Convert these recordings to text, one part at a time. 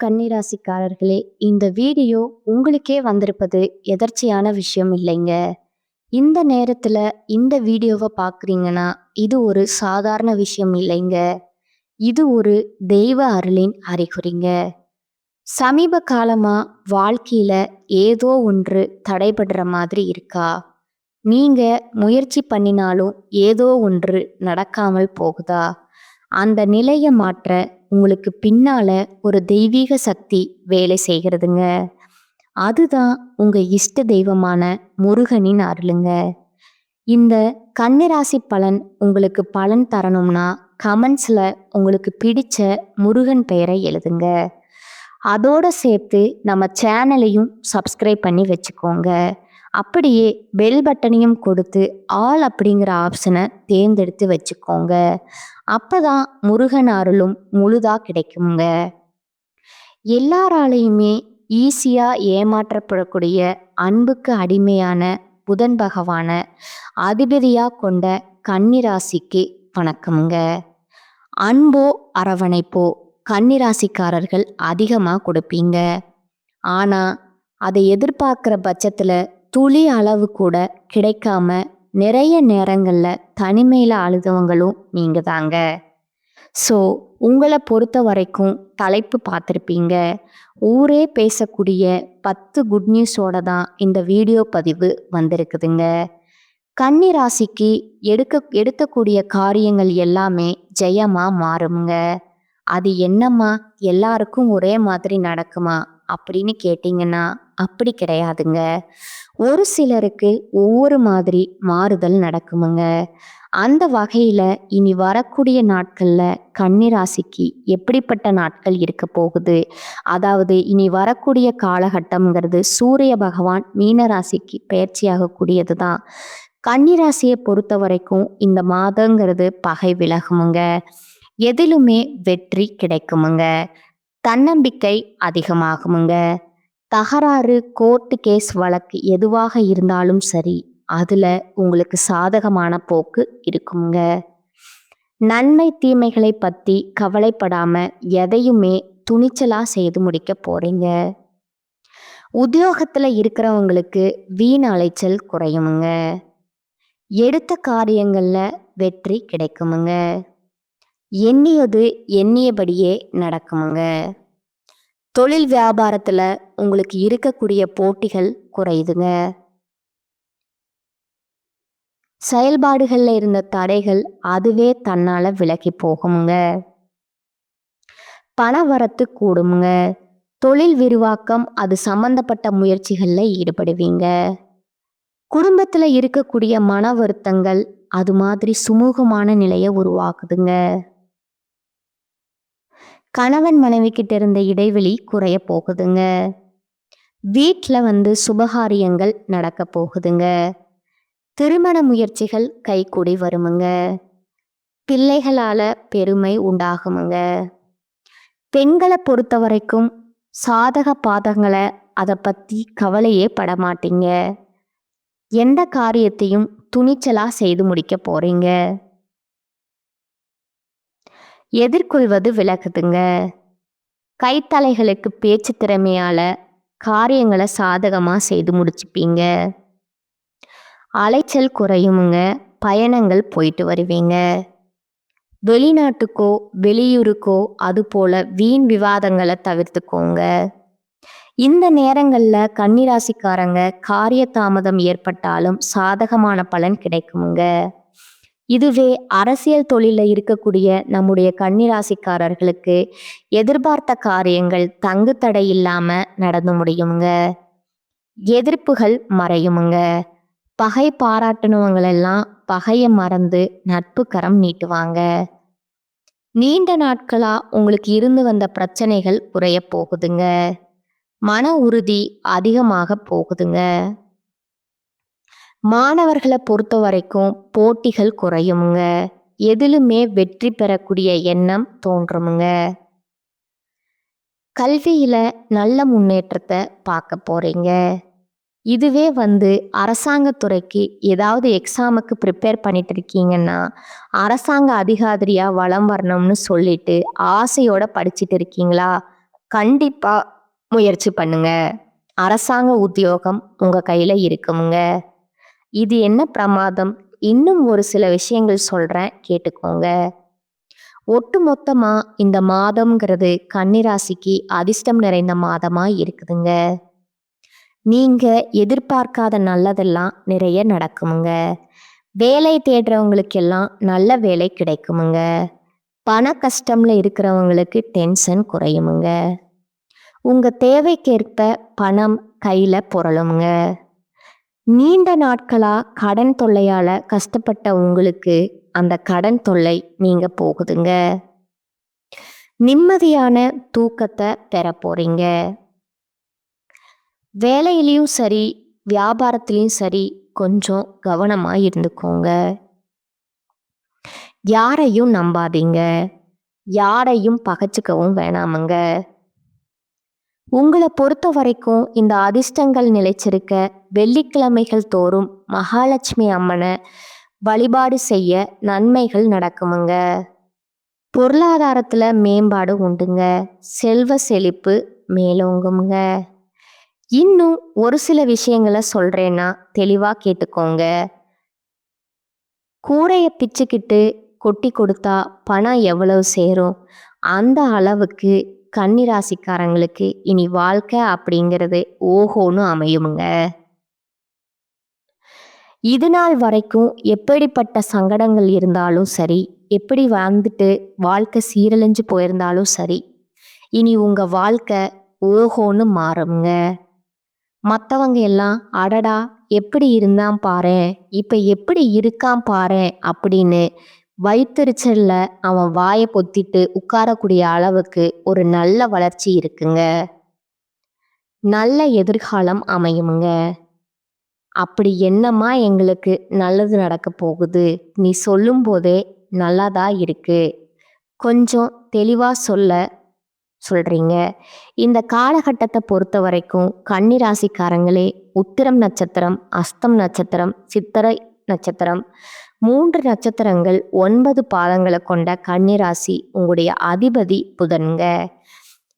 கன்னிராசிக்காரர்களே, இந்த வீடியோ உங்களுக்கே வந்திருப்பது எதர்ச்சியான விஷயம் இல்லைங்க. இந்த நேரத்துல இந்த வீடியோவை பார்க்குறீங்கன்னா, இது ஒரு சாதாரண விஷயம் இல்லைங்க. இது ஒரு தெய்வ அருளின் அறிகுறிங்க. சமீப காலமா வாழ்க்கையில ஏதோ ஒன்று தடைபடுற மாதிரி இருக்கா? நீங்க முயற்சி பண்ணினாலும் ஏதோ ஒன்று நடக்காமல் போகுதா? அந்த நிலையை மாற்ற உங்களுக்கு பின்னால ஒரு தெய்வீக சக்தி வேலை செய்கிறதுங்க. அதுதான் உங்க இஷ்ட தெய்வமான முருகனின் அருளுங்க. இந்த கன்னிராசி பலன் உங்களுக்கு பலன் தரணும்னா கமெண்ட்ஸ்ல உங்களுக்கு பிடிச்ச முருகன் பெயரை எழுதுங்க. அதோட சேர்த்து நம்ம சேனலையும் சப்ஸ்கிரைப் பண்ணி வச்சுக்கோங்க. அப்படியே பெல் பட்டனையும் கொடுத்து ஆல் அப்படிங்கிற ஆப்ஷனை தேர்ந்தெடுத்து வச்சுக்கோங்க. அப்பதான் முருகன் அருளும் முழுதா கிடைக்குங்க. எல்லாராலையுமே ஈஸியா ஏமாற்றப்படக்கூடிய அன்புக்கு அடிமையான புதன் பகவான அதிபதியா கொண்ட கன்னிராசிக்கு வணக்கமுங்க. அன்போ அரவணைப்போ கன்னிராசிக்காரர்கள் அதிகமா கொடுப்பீங்க. ஆனா அதை எதிர்பார்க்கிற பட்சத்துல துளி அளவு கூட கிடைக்காம நிறைய நேரங்கள்ல தனிமையில அழுதவங்களும் நீங்க தாங்க. ஸோ உங்களை பொறுத்த வரைக்கும் தலைப்பு பார்த்துருப்பீங்க. ஊரே பேசக்கூடிய 10 குட் நியூஸோட தான் இந்த வீடியோ பதிவு வந்திருக்குதுங்க. கன்னி ராசிக்கு எடுக்கக்கூடிய காரியங்கள் எல்லாமே ஜெயமா மாறுங்க. அது என்னம்மா எல்லாருக்கும் ஒரே மாதிரி நடக்குமா அப்படின்னு கேட்டிங்கன்னா அப்படி கிடையாதுங்க. ஒரு சிலருக்கு ஒவ்வொரு மாதிரி மாறுதல் நடக்குமுங்க. அந்த வகையில் இனி வரக்கூடிய நாட்களில் கன்னிராசிக்கு எப்படிப்பட்ட நாட்கள் இருக்க போகுது, அதாவது இனி வரக்கூடிய காலகட்டம்ங்கிறது சூரிய பகவான் மீனராசிக்கு பயிற்சியாகக்கூடியது தான். கன்னிராசியை பொறுத்த வரைக்கும் இந்த மாதங்கிறது பகை விலகுமுங்க. எதிலுமே வெற்றி கிடைக்குமுங்க. தன்னம்பிக்கை அதிகமாகுமுங்க. தகராறு, கோர்ட்டு கேஸ் வழக்கு எதுவாக இருந்தாலும் சரி, அதுல உங்களுக்கு சாதகமான போக்கு இருக்குங்க. நன்மை தீமைகளை பத்தி கவலைப்படாம எதையுமே துணிச்சலா செய்து முடிக்க போறீங்க. உத்தியோகத்துல இருக்கிறவங்களுக்கு வீண் அலைச்சல் குறையுமுங்க. எடுத்த காரியங்கள்ல வெற்றி கிடைக்குமுங்க. எண்ணியது எண்ணியபடியே நடக்குமுங்க. தொழில் வியாபாரத்துல உங்களுக்கு இருக்கக்கூடிய போட்டிகள் குறையுதுங்க. செயல்பாடுகள்ல இருந்த தடைகள் அதுவே தன்னால விலகி போகுமுங்க. பண வரத்து கூடுமுங்க. தொழில் விரிவாக்கம் அது சம்பந்தப்பட்ட முயற்சிகள்ல ஈடுபடுவீங்க. குடும்பத்துல இருக்கக்கூடிய மன வருத்தங்கள் அது மாதிரி சுமூகமான நிலையை உருவாக்குதுங்க. கணவன் மனைவி கிட்ட இருந்த இடைவெளி குறைய போகுதுங்க. வீட்டில் சுபகாரியங்கள் நடக்க போகுதுங்க. திருமண முயற்சிகள் கைகூடி வருமுங்க. பிள்ளைகளால பெருமை உண்டாகுமுங்க. பெண்களை பொறுத்த வரைக்கும் சாதக பாதங்களை அதை பற்றி கவலையே படமாட்டீங்க. எந்த காரியத்தையும் துணிச்சலா செய்து முடிக்க போறீங்க. எதிர்கொள்வது விலகுதுங்க. கைத்தலைகளுக்கு பேச்சு திறமையால காரியங்களை சாதகமா செய்து முடிச்சுப்பீங்க. அலைச்சல் குறையுமுங்க. பயணங்கள் போயிட்டு வருவீங்க. வெளிநாட்டுக்கோ வெளியூருக்கோ அது போல வீண் விவாதங்களை தவிர்த்துக்கோங்க. இந்த நேரங்களில் கன்னிராசிக்காரங்க காரிய தாமதம் ஏற்பட்டாலும் சாதகமான பலன் கிடைக்குமுங்க. இதுவே அரசியல் தொழிலில் இருக்கக்கூடிய நம்முடைய கன்னிராசிக்காரர்களுக்கு எதிர்பார்த்த காரியங்கள் தங்கு தடை இல்லாமல் நடந்து முடியுமுங்க. எதிர்ப்புகள் மறையுமுங்க. பகை பாராட்டினவங்களெல்லாம் பகையை மறந்து நட்பு கரம் நீட்டுவாங்க. நீண்ட நாட்களா உங்களுக்கு இருந்து வந்த பிரச்சனைகள் குறைய போகுதுங்க. மன உறுதி அதிகமாக போகுதுங்க. மாணவர்களை பொறுத்த வரைக்கும் போட்டிகள் குறையுமுங்க. எதிலுமே வெற்றி பெறக்கூடிய எண்ணம் தோன்றுமுங்க. கல்வியில நல்ல முன்னேற்றத்தை பார்க்க போறீங்க. இதுவே அரசாங்கத்துறைக்கு ஏதாவது எக்ஸாமுக்கு ப்ரிப்பேர் பண்ணிட்டு இருக்கீங்கன்னா, அரசாங்க அதிகாரியா வலம் வரணும்னு சொல்லிட்டு ஆசையோட படிச்சுட்டு இருக்கீங்களா? கண்டிப்பா முயற்சி பண்ணுங்க. அரசாங்க உத்தியோகம் உங்க கையில இருக்குமுங்க. இது என்ன பிரமாதம்? இன்னும் ஒரு சில விஷயங்கள் சொல்றேன் கேட்டுக்கோங்க. ஒட்டுமொத்தமா இந்த மாதம்ங்கிறது கன்னிராசிக்கு அதிர்ஷ்டம் நிறைந்த மாதமா இருக்குதுங்க. நீங்க எதிர்பார்க்காத நல்லதெல்லாம் நிறைய நடக்குமுங்க. வேலை தேடுறவங்களுக்கெல்லாம் நல்ல வேலை கிடைக்குமுங்க. பண கஷ்டம்ல இருக்கிறவங்களுக்கு டென்ஷன் குறையுமுங்க. உங்க தேவைக்கேற்ப பணம் கையில புரளுமுங்க. நீண்ட நாட்களா கடன் தொல்லையால கஷ்டப்பட்ட உங்களுக்கு அந்த கடன் தொல்லை நீங்க போகுதுங்க. நிம்மதியான தூக்கத்தை பெற போறீங்க. வேலையிலயும் சரி, வியாபாரத்திலயும் சரி கொஞ்சம் கவனமா இருந்துக்கோங்க. யாரையும் நம்பாதீங்க. யாரையும் பகைச்சுக்கவும் வேணாமுங்க. உங்களை பொறுத்த வரைக்கும் இந்த அதிர்ஷ்டங்கள் நிலைச்சிருக்க வெள்ளிக்கிழமைகள் தோறும் மகாலட்சுமி அம்மனை வழிபாடு செய்ய நன்மைகள் நடக்குமுங்க. பொருளாதாரத்துல மேம்பாடு உண்டுங்க. செல்வ செழிப்பு மேலோங்குங்க. இன்னும் ஒரு சில விஷயங்களை சொல்றேன்னா தெளிவா கேட்டுக்கோங்க. கூரைய பிச்சுக்கிட்டு கொட்டி கொடுத்தா பணம் எவ்வளவு சேரும்? அந்த அளவுக்கு கன்னிராசிக்காரங்களுக்கு இனி வாழ்க்கை அப்படிங்கிறது ஓஹோன்னு அமையுமுங்க. இது நாள் வரைக்கும் எப்படிப்பட்ட சங்கடங்கள் இருந்தாலும் சரி, எப்படி வாழ்ந்துட்டு வாழ்க்கை சீரழிஞ்சு போயிருந்தாலும் சரி, இனி உங்க வாழ்க்கை ஓஹோன்னு மாறுங்க. மற்றவங்க எல்லாம் அடடா எப்படி இருந்தான் பாரேன், இப்போ எப்படி இருக்கான் பாரேன் அப்படின்னு வயிற்றுச்சல்ல அவன் வாயை பொத்திட்டு உட்காரக்கூடிய அளவுக்கு ஒரு நல்ல வளர்ச்சி இருக்குங்க. நல்ல எதிர்காலம் அமையுமுங்க. அப்படி என்னம்மா எங்களுக்கு நல்லது நடக்க போகுது, நீ சொல்லும் போதே நல்லாதா இருக்கு, கொஞ்சம் தெளிவா சொல்றீங்க. இந்த காலகட்டத்தை பொறுத்த வரைக்கும் கன்னிராசிக்காரங்களே உத்திரம் நட்சத்திரம், அஸ்தம் நட்சத்திரம், சித்திரை நட்சத்திரம் 3 நட்சத்திரங்கள் 9 பாதங்களை கொண்ட கன்னிராசி உங்களுடைய அதிபதி புதன்க.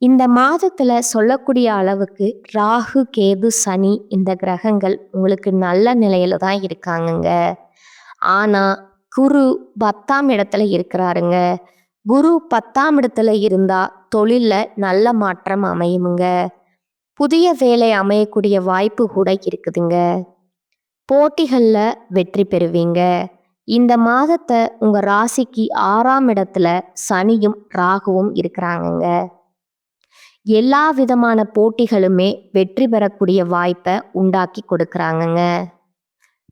இந்த மாதத்துல சொல்லக்கூடிய அளவுக்கு ராகு, கேது, சனி இந்த கிரகங்கள் உங்களுக்கு நல்ல நிலையில தான் இருக்காங்கங்க. ஆனா குரு 10ஆம் இடத்துல இருக்கிறாருங்க. குரு 10ஆம் இடத்துல இருந்தா தொழில்ல நல்ல மாற்றம் அமையுமுங்க. புதிய வேலை அமையக்கூடிய வாய்ப்பு கூட இருக்குதுங்க. போட்டிகள்ல வெற்றி பெறுவீங்க. இந்த மாதத்தை உங்க ராசிக்கு 6ஆம் இடத்துல சனியும் ராகுவும் இருக்கிறாங்கங்க. எல்லா விதமான போட்டிகளுமே வெற்றி பெறக்கூடிய வாய்ப்பை உண்டாக்கி கொடுக்குறாங்கங்க.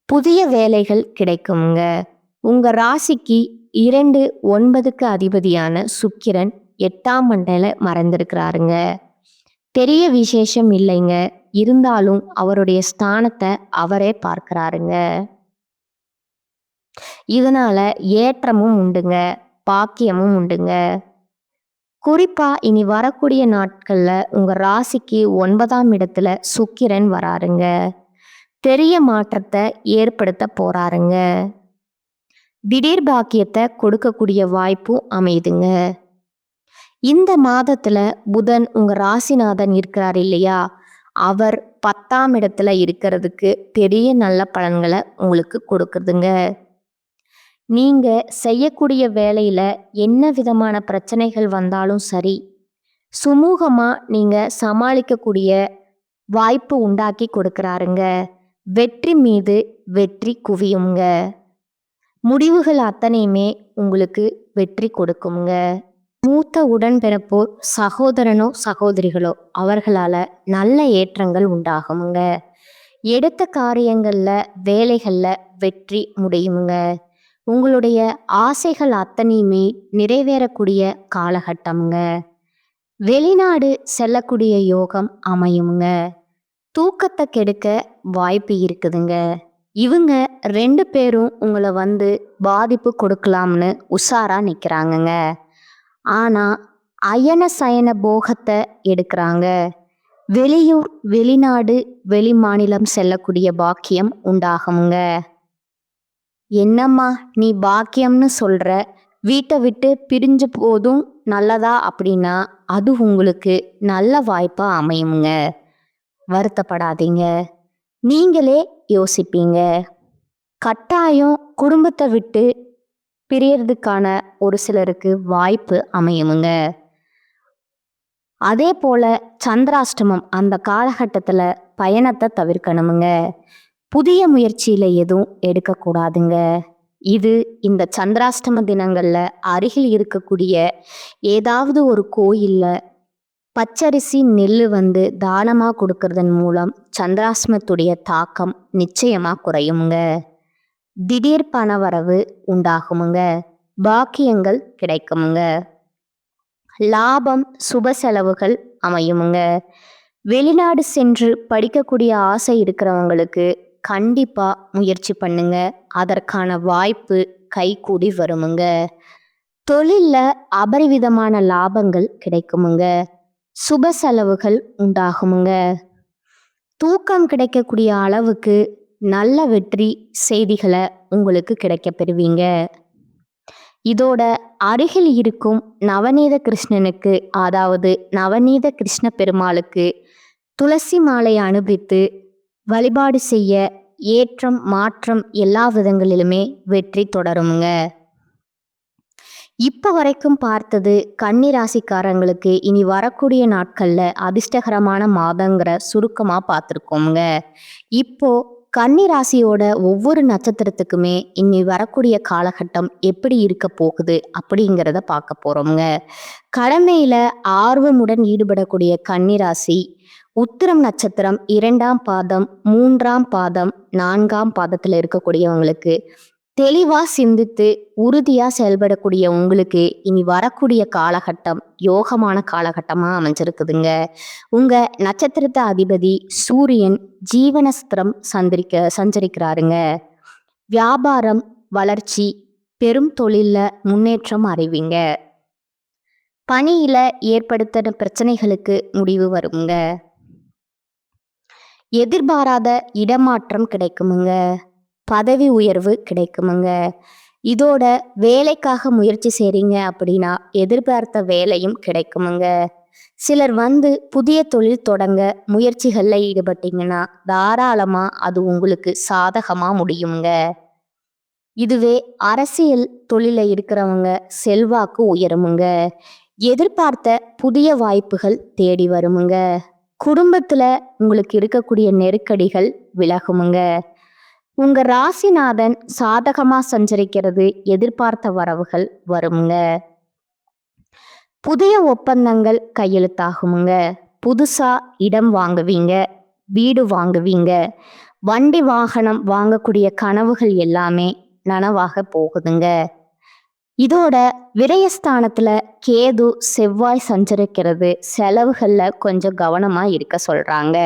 புதிய வேலைகள் கிடைக்குங்க. உங்க ராசிக்கு 2, 9க்கு அதிபதியான சுக்கிரன் 8ஆம் மண்டல மறைந்திருக்கிறாருங்க. பெரிய விசேஷம் இல்லைங்க. இருந்தாலும் அவருடைய ஸ்தானத்தை அவரே பார்க்கிறாருங்க. இதனால ஏற்றமும் உண்டுங்க, பாக்கியமும் உண்டுங்க. குறிப்பா இனி வரக்கூடிய நாட்கள்ல உங்க ராசிக்கு 9ஆம் இடத்துல சுக்கிரன் வராருங்க. பெரிய மாற்றத்தை ஏற்படுத்த போறாருங்க. திடீர் பாக்கியத்தை கொடுக்கக்கூடிய வாய்ப்பும் அமையுதுங்க. இந்த மாதத்துல புதன் உங்க ராசிநாதன் இருக்கிறார் இல்லையா, அவர் 10ஆம் இடத்துல இருக்கிறதுக்கு பெரிய நல்ல பலன்களை உங்களுக்கு கொடுக்குதுங்க. நீங்க செய்யக்கூடிய வேலையில என்ன விதமான பிரச்சனைகள் வந்தாலும் சரி, சுமூகமா நீங்க சமாளிக்கக்கூடிய வாய்ப்பு உண்டாக்கி கொடுக்கிறாருங்க. வெற்றி மீது வெற்றி குவியுங்க. முடிவுகள் அத்தனையுமே உங்களுக்கு வெற்றி கொடுக்குங்க. மூத்த உடன்பிறப்போர் சகோதரனோ சகோதரிகளோ அவர்களால நல்ல ஏற்றங்கள் உண்டாகுங்க. எடுத்த காரியங்கள்ல வேலைகள்ல வெற்றி முடியுங்க. உங்களுடைய ஆசைகள் அத்தனையுமே நிறைவேறக்கூடிய காலகட்டம்ங்க. வெளிநாடு செல்லக்கூடிய யோகம் அமையுங்க. தூக்கத்தை கெடுக்க வாய்ப்பு இருக்குதுங்க. இவங்க 2 பேரும் உங்களை பாதிப்பு கொடுக்கலாம்னு உஷாரா நிற்கிறாங்கங்க. ஆனா அயன சயன போகத்தை எடுக்கிறாங்க. வெளியூர், வெளிநாடு, வெளி மாநிலம் செல்லக்கூடிய பாக்கியம் உண்டாகுங்க. என்னம்மா நீ பாக்கியம்னு சொல்ற, வீட்டை விட்டு பிரிஞ்சு போதும் நல்லதா அப்படின்னா அது உங்களுக்கு நல்ல வாய்ப்பா அமையுங்க. வருத்தப்படாதீங்க. நீங்களே யோசிப்பீங்க. கட்டாயம் குடும்பத்தை விட்டு பிரியறதுக்கான ஒரு சிலருக்கு வாய்ப்பு அமையுமுங்க. அதே போல சந்திராஷ்டமம் அந்த காலகட்டத்தில் பயணத்தை தவிர்க்கணுமுங்க. புதிய முயற்சியில் எதுவும் எடுக்கக்கூடாதுங்க. இது இந்த சந்திராஷ்டம தினங்களில் அருகில் இருக்கக்கூடிய ஏதாவது ஒரு கோயிலில் பச்சரிசி நெல் தானமாக கொடுக்கறதன் மூலம் சந்திராஷ்டமத்துடைய தாக்கம் நிச்சயமாக குறையுமுங்க. திடீர் பணவரவு உண்டாகுமுங்க. பாக்கியங்கள் கிடைக்குமுங்க. லாபம் சுப செலவுகள் அமையுமுங்க. வெளிநாடு சென்று படிக்கக்கூடிய ஆசை இருக்கிறவங்களுக்கு கண்டிப்பாக முயற்சி பண்ணுங்க. அதற்கான வாய்ப்பு கைகூடி வருமுங்க. தொழிலில் அபரிவிதமான லாபங்கள் கிடைக்குமுங்க. சுப செலவுகள் உண்டாகுமுங்க. தூக்கம் கிடைக்கக்கூடிய அளவுக்கு நல்ல வெற்றி செய்திகளை உங்களுக்கு கிடைக்க பெறுவீங்க. இதோட அருகில் இருக்கும் நவநீத கிருஷ்ணனுக்கு, அதாவது நவநீத கிருஷ்ண பெருமாளுக்கு துளசி மாலை அனுப்பித்து வழிபாடு செய்ய ஏற்றம் மாற்றம் எல்லா விதங்களிலுமே வெற்றி தொடருமுங்க. இப்போ வரைக்கும் பார்த்தது கன்னி ராசிக்காரங்களுக்கு இனி வரக்கூடிய நாட்களில் அதிர்ஷ்டகரமான மாதங்கிற சுருக்கமாக பார்த்துருக்கோங்க. இப்போ கன்னி ராசியோட ஒவ்வொரு நட்சத்திரத்துக்குமே இனி வரக்கூடிய காலகட்டம் எப்படி இருக்க போகுது அப்படிங்கிறத பார்க்க போகிறோங்க. கடமையில் ஆர்வமுடன் ஈடுபடக்கூடிய கன்னி ராசி உத்திரம் நட்சத்திரம் 2ஆம் பாதம் 3ஆம் பாதம் 4ஆம் பாதத்தில் இருக்கக்கூடியவங்களுக்கு தெளிவாக சிந்தித்து உறுதியாக செயல்படக்கூடிய உங்களுக்கு இனி வரக்கூடிய காலகட்டம் யோகமான காலகட்டமாக அமைஞ்சிருக்குதுங்க. உங்கள் நட்சத்திரத்தை அதிபதி சூரியன் ஜீவனஸ்திரம் சஞ்சரிக்கிறாருங்க. வியாபாரம் வளர்ச்சி, பெரும் தொழிலில் முன்னேற்றம் அறிவிங்க. பணியில் ஏற்படுத்தின பிரச்சனைகளுக்கு முடிவு வருங்க. எதிர்பாராத இடமாற்றம் கிடைக்குமுங்க. பதவி உயர்வு கிடைக்குமுங்க. இதோட வேலைக்காக முயற்சி செய்கிறீங்க அப்படின்னா எதிர்பார்த்த வேலையும் கிடைக்குமுங்க. சிலர் புதிய தொழில் தொடங்க முயற்சிகளில் ஈடுபட்டீங்கன்னா தாராளமாக அது உங்களுக்கு சாதகமாக முடியுங்க. இதுவே அரசியல் தொழிலில் இருக்கிறவங்க செல்வாக்கு உயருமுங்க. எதிர்பார்த்த புதிய வாய்ப்புகள் தேடி வருமுங்க. குடும்பத்தில் உங்களுக்கு இருக்கக்கூடிய நெருக்கடிகள் விலகுமுங்க. உங்கள் ராசிநாதன் சாதகமாக சஞ்சரிக்கிறது எதிர்பார்த்த வரவுகள் வருமுங்க. புதிய ஒப்பந்தங்கள் கையெழுத்தாகுமுங்க. புதுசாக இடம் வாங்குவீங்க, வீடு வாங்குவீங்க, வண்டி வாகனம் வாங்கக்கூடிய கனவுகள் எல்லாமே நனவாக போகுதுங்க. இதோட விரயஸ்தானத்தில் கேது செவ்வாய் சஞ்சரிக்கிறது செலவுகளில் கொஞ்சம் கவனமாக இருக்க சொல்கிறாங்க.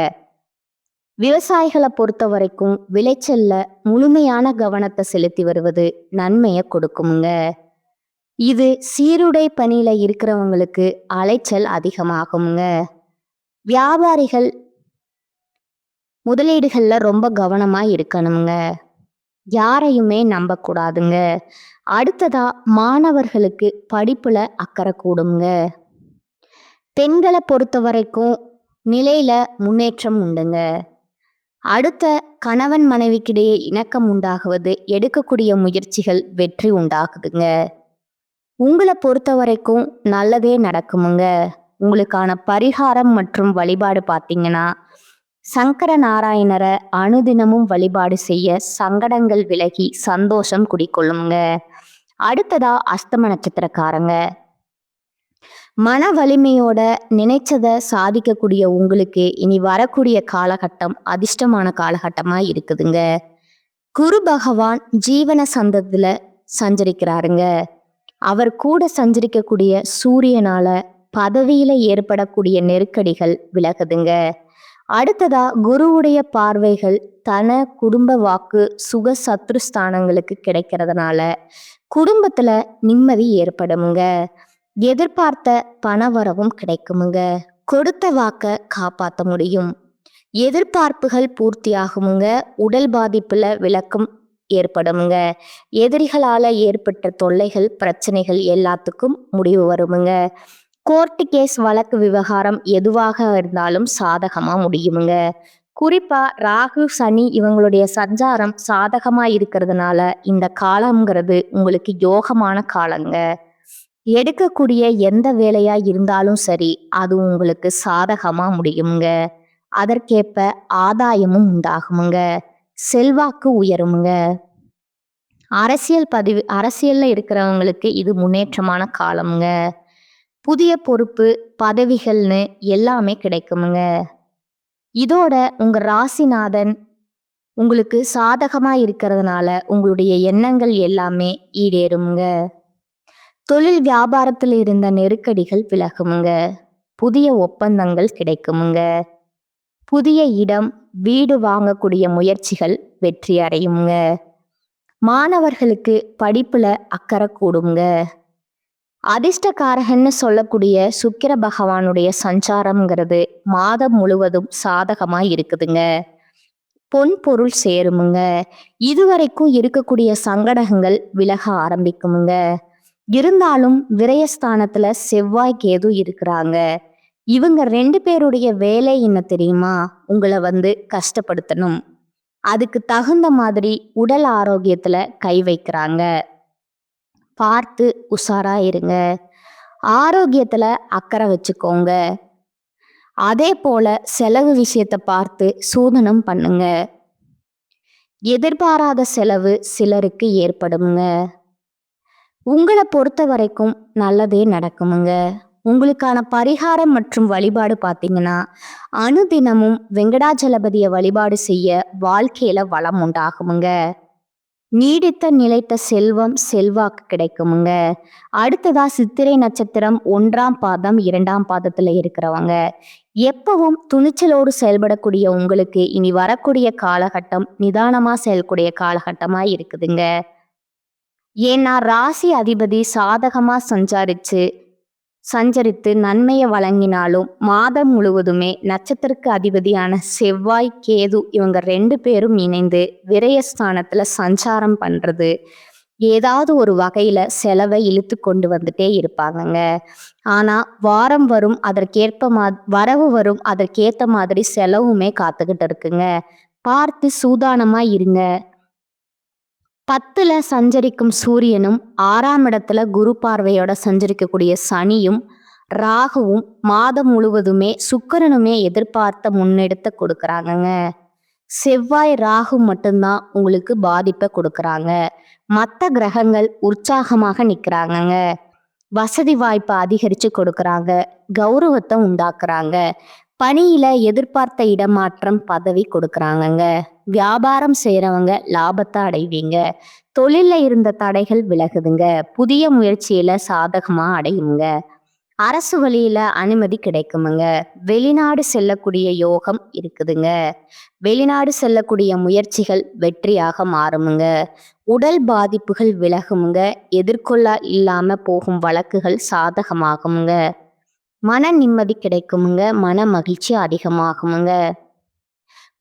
விவசாயிகளை பொறுத்த வரைக்கும் விளைச்சல்ல முழுமையான கவனத்தை செலுத்தி வருவது நன்மையை கொடுக்குமுங்க. இது சீருடை பணியில இருக்கிறவங்களுக்கு அலைச்சல் அதிகமாகுங்க. வியாபாரிகள் முதலீடுகள்ல ரொம்ப கவனமா இருக்கணுங்க. யாரையுமே நம்பக்கூடாதுங்க. அடுத்ததா மாணவர்களுக்கு படிப்புல அக்கறை கூடுங்க. பெண்களை பொறுத்த வரைக்கும் நிலையில முன்னேற்றம் உண்டுங்க. அடுத்த கணவன் மனைவிக்கிடையே இணக்கம் உண்டாகுவது, எடுக்கக்கூடிய முயற்சிகள் வெற்றி உண்டாகுதுங்க. உங்களை பொறுத்த வரைக்கும் நல்லதே நடக்குமுங்க. உங்களுக்கான பரிகாரம் மற்றும் வழிபாடு பார்த்தீங்கன்னா சங்கர நாராயணரை அனுதினமும் வழிபாடு செய்ய சங்கடங்கள் விலகி சந்தோஷம் குடிக்கொள்ளுங்க. அடுத்ததா அஸ்தம நட்சத்திரக்காரங்க மன வலிமையோட நினைச்சதை சாதிக்கக்கூடிய உங்களுக்கு இனி வரக்கூடிய காலகட்டம் அதிர்ஷ்டமான காலகட்டமா இருக்குதுங்க. குரு பகவான் ஜீவன சந்தத்துல சஞ்சரிக்கிறாருங்க. அவர் கூட சஞ்சரிக்கக்கூடிய சூரியனால பதவியில ஏற்படக்கூடிய நெருக்கடிகள் விலகுதுங்க. அடுத்ததா குருவுடைய பார்வைகள் தன குடும்ப வாக்கு சுக சத்ருஸ்தானங்களுக்கு கிடைக்கிறதுனால குடும்பத்துல நிம்மதி ஏற்படுமுங்க. எதிர்பார்த்த பணவரவும் கிடைக்குமுங்க. கொடுத்த வாக்க காப்பாற்ற முடியும். எதிர்பார்ப்புகள் பூர்த்தியாகுமுங்க. உடல் பாதிப்புல விளக்கும் ஏற்படுமுங்க. எதிரிகளால ஏற்பட்ட தொல்லைகள், பிரச்சனைகள் எல்லாத்துக்கும் முடிவு வருமுங்க. கோர்ட்டு கேஸ், வழக்கு, விவகாரம் எதுவாக இருந்தாலும் சாதகமா முடியுமுங்க. குறிப்பா ராகு, சனி இவங்களுடைய சஞ்சாரம் சாதகமா இருக்கிறதுனால இந்த காலம்ங்கிறது உங்களுக்கு யோகமான காலங்க. எடுக்கக்கூடிய எந்த வேலையா இருந்தாலும் சரி, அது உங்களுக்கு சாதகமா முடியுமுங்க. அதற்கேற்ப ஆதாயமும் உண்டாகுமுங்க. செல்வாக்கு உயருமுங்க. அரசியல்ல இருக்கிறவங்களுக்கு இது முன்னேற்றமான காலமுங்க. புதிய பொறுப்பு, பதவிகள்னு எல்லாமே கிடைக்குமுங்க. இதோட உங்க ராசிநாதன் உங்களுக்கு சாதகமா இருக்கிறதுனால உங்களுடைய எண்ணங்கள் எல்லாமே ஈடேறுமுங்க. தொழில் வியாபாரத்தில் இருந்த நெருக்கடிகள் விலகுமுங்க. புதிய ஒப்பந்தங்கள் கிடைக்குமுங்க. புதிய இடம், வீடு வாங்கக்கூடிய முயற்சிகள் வெற்றி அடையுங்க. மாணவர்களுக்கு படிப்புல அக்கறை கூடுங்க. அதிர்ஷ்டக்காரகன்னு சொல்லக்கூடிய சுக்கிர பகவானுடைய சஞ்சாரம்ங்கிறது மாதம் முழுவதும் சாதகமா இருக்குதுங்க. பொன் பொருள் சேருமுங்க. இதுவரைக்கும் இருக்கக்கூடிய சங்கடங்கள் விலக ஆரம்பிக்குமுங்க. இருந்தாலும் விரயஸ்தானத்துல செவ்வாய், கேது இருக்கிறாங்க. இவங்க 2 பேருடைய வேலை என்ன தெரியுமா? உங்களை கஷ்டப்படுத்தணும். அதுக்கு தகுந்த மாதிரி உடல் ஆரோக்கியத்துல கை வைக்கிறாங்க. பார்த்து உஷாரா இருங்க. ஆரோக்கியத்துல அக்கறை வச்சுக்கோங்க. அதே போல செலவு விஷயத்தை பார்த்து சூதனம் பண்ணுங்க. எதிர்பாராத செலவு சிலருக்கு ஏற்படுமுங்க. உங்களை பொறுத்த வரைக்கும் நல்லதே நடக்குமுங்க. உங்களுக்கான பரிகாரம் மற்றும் வழிபாடு பார்த்தீங்கன்னா, அனுதினமும் வெங்கடாஜலபதியை வழிபாடு செய்ய வாழ்க்கையில வளம் உண்டாகுமுங்க. நீடித்த நிலைத்த செல்வம், செல்வாக்கு கிடைக்குமுங்க. அடுத்ததா சித்திரை நட்சத்திரம் 1ஆம் பாதம் 2ஆம் பாதத்துல இருக்கிறவங்க எப்பவும் துணிச்சலோடு செயல்படக்கூடிய உங்களுக்கு இனி வரக்கூடிய காலகட்டம் நிதானமா செயல்கூடிய காலகட்டமா இருக்குதுங்க. ஏன்னா ராசி அதிபதி சாதகமா சஞ்சரித்து நன்மையை வழங்கினாலும் மாதம் முழுவதுமே நட்சத்திரக்கு அதிபதியான செவ்வாய், கேது இவங்க 2 பேரும் இணைந்து விரயஸ்தானத்துல சஞ்சாரம் பண்றது ஏதாவது ஒரு வகையில செலவை இழுத்து கொண்டு வந்துட்டே இருப்பாங்கங்க. ஆனா வாரம் வரும், வரவு வரும், அதற்கேத்த மாதிரி செலவுமே காத்துக்கிட்டு இருக்குங்க. பார்த்து சூதானமா இருங்க. 10ல சஞ்சரிக்கும் சூரியனும் 6ஆம் இடத்துல குரு பார்வையோட சஞ்சரிக்கக்கூடிய சனியும் ராகுவும் மாதம் முழுவதுமே சுக்கிரனுமே எதிர்பார்த்த முன்னெடுத்த கொடுக்கறாங்கங்க. செவ்வாய், ராகு மட்டும்தான் உங்களுக்கு பாதிப்பை கொடுக்கறாங்க. மற்ற கிரகங்கள் உற்சாகமாக நிக்கிறாங்கங்க. வசதி வாய்ப்பை அதிகரிச்சு கொடுக்கறாங்க. கௌரவத்தை உண்டாக்குறாங்க. பணியில எதிர்பார்த்த இடமாற்றம், பதவி கொடுக்கறாங்கங்க. வியாபாரம் செய்யறவங்க லாபத்தை அடைவீங்க. தொழில்ல இருந்த தடைகள் விலகுதுங்க. புதிய முயற்சியில சாதகமா அடையுங்க. அரசு வழியில அனுமதி கிடைக்குமுங்க. வெளிநாடு செல்லக்கூடிய யோகம் இருக்குதுங்க. வெளிநாடு செல்லக்கூடிய முயற்சிகள் வெற்றியாக மாறுமுங்க. உடல் பாதிப்புகள் விலகுமுங்க. எதிர்கொள்ள இல்லாம போகும் வழக்குகள் சாதகமாகுமுங்க. மன நிம்மதி கிடைக்குமுங்க. மன மகிழ்ச்சி அதிகமாகுமுங்க.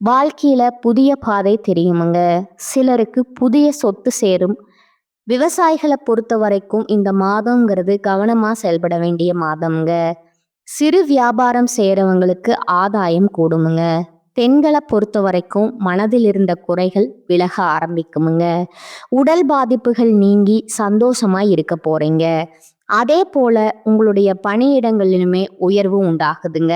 வாழ்க்கையில புதிய பாதை தெரியுமுங்க. சிலருக்கு புதிய சொத்து சேரும். விவசாயிகளை பொறுத்த வரைக்கும் இந்த மாதம்ங்கிறது கவனமா செயல்பட வேண்டிய மாதம்ங்க. சிறு வியாபாரம் செய்யறவங்களுக்கு ஆதாயம் கூடுமுங்க. பெண்களை பொறுத்த வரைக்கும் மனதில் இருந்த குறைகள் விலக ஆரம்பிக்குமுங்க. உடல் பாதிப்புகள் நீங்கி சந்தோஷமா இருக்க போறீங்க. அதே போல உங்களுடைய பணியிடங்களிலுமே உயர்வு உண்டாகுதுங்க.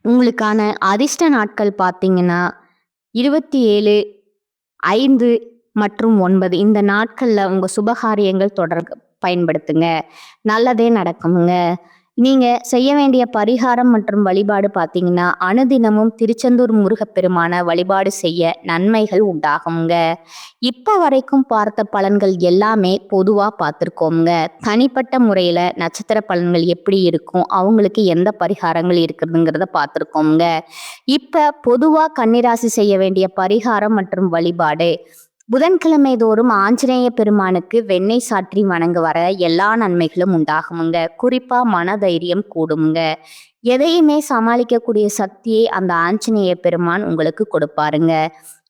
உங்களுக்கான அதிர்ஷ்ட நாட்கள் பார்த்தீங்கன்னா 27, 5 மற்றும் 9 இந்த நாட்கள்ல உங்க சுபகாரியங்கள் பயன்படுத்துங்க. நல்லதே நடக்குமுங்க. நீங்க செய்ய வேண்டிய பரிகாரம் மற்றும் வழிபாடு பார்த்தீங்கன்னா, அனுதினமும் திருச்செந்தூர் முருகப்பெருமான வழிபாடு செய்ய நன்மைகள் உண்டாகுங்க. இப்ப வரைக்கும் பார்த்த பலன்கள் எல்லாமே பொதுவா பார்த்துருக்கோங்க. தனிப்பட்ட முறையில நட்சத்திர பலன்கள் எப்படி இருக்கும், அவங்களுக்கு எந்த பரிகாரங்கள் இருக்குதுங்கிறத பார்த்துருக்கோங்க. இப்ப பொதுவா கன்னிராசி செய்ய வேண்டிய பரிகாரம் மற்றும் வழிபாடு: புதன்கிழமை தோறும் ஆஞ்சநேய பெருமானுக்கு வெண்ணெய் சாற்றி வணங்க வர எல்லா நன்மைகளும் உண்டாகுமுங்க. குறிப்பா மனதைரியம் கூடுமுங்க. எதையுமே சமாளிக்கக்கூடிய சக்தியை அந்த ஆஞ்சநேய பெருமான் உங்களுக்கு கொடுப்பாருங்க.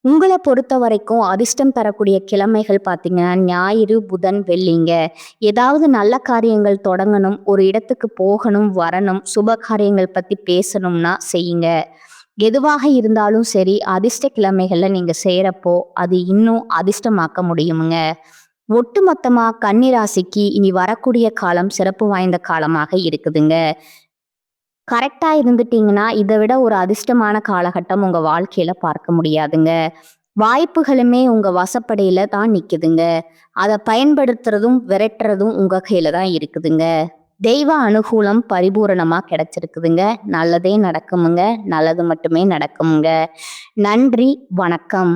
உங்களை பொறுத்த வரைக்கும் அதிர்ஷ்டம் தரக்கூடிய கிழமைகள் பார்த்தீங்கன்னா ஞாயிறு, புதன், வெள்ளிங்க. ஏதாவது நல்ல காரியங்கள் தொடங்கணும், ஒரு இடத்துக்கு போகணும், வரணும், சுப காரியங்கள் பத்தி பேசணும்னா செய்யுங்க. எதுவாக இருந்தாலும் சரி, அதிர்ஷ்ட கிழமைகள்ல நீங்க செய்யறப்போ அது இன்னும் அதிர்ஷ்டமாக்க முடியுமுங்க. ஒட்டுமொத்தமா கன்னி ராசிக்கு இனி வரக்கூடிய காலம் சிறப்பு வாய்ந்த காலமாக இருக்குதுங்க. கரெக்டா இருந்துட்டீங்கன்னா இதை விட ஒரு அதிர்ஷ்டமான காலகட்டம் உங்க வாழ்க்கையில பார்க்க முடியாதுங்க. வாய்ப்புகளுமே உங்க வசப்படியில தான் நிக்குதுங்க. அதை பயன்படுத்துறதும் விரட்டுறதும் உங்க கையில தான் இருக்குதுங்க. தெய்வ அனுகூலம் பரிபூரணமா கிடைச்சிருக்குதுங்க. நல்லதே நடக்குமுங்க. நல்லது மட்டுமே நடக்குமுங்க. நன்றி, வணக்கம்.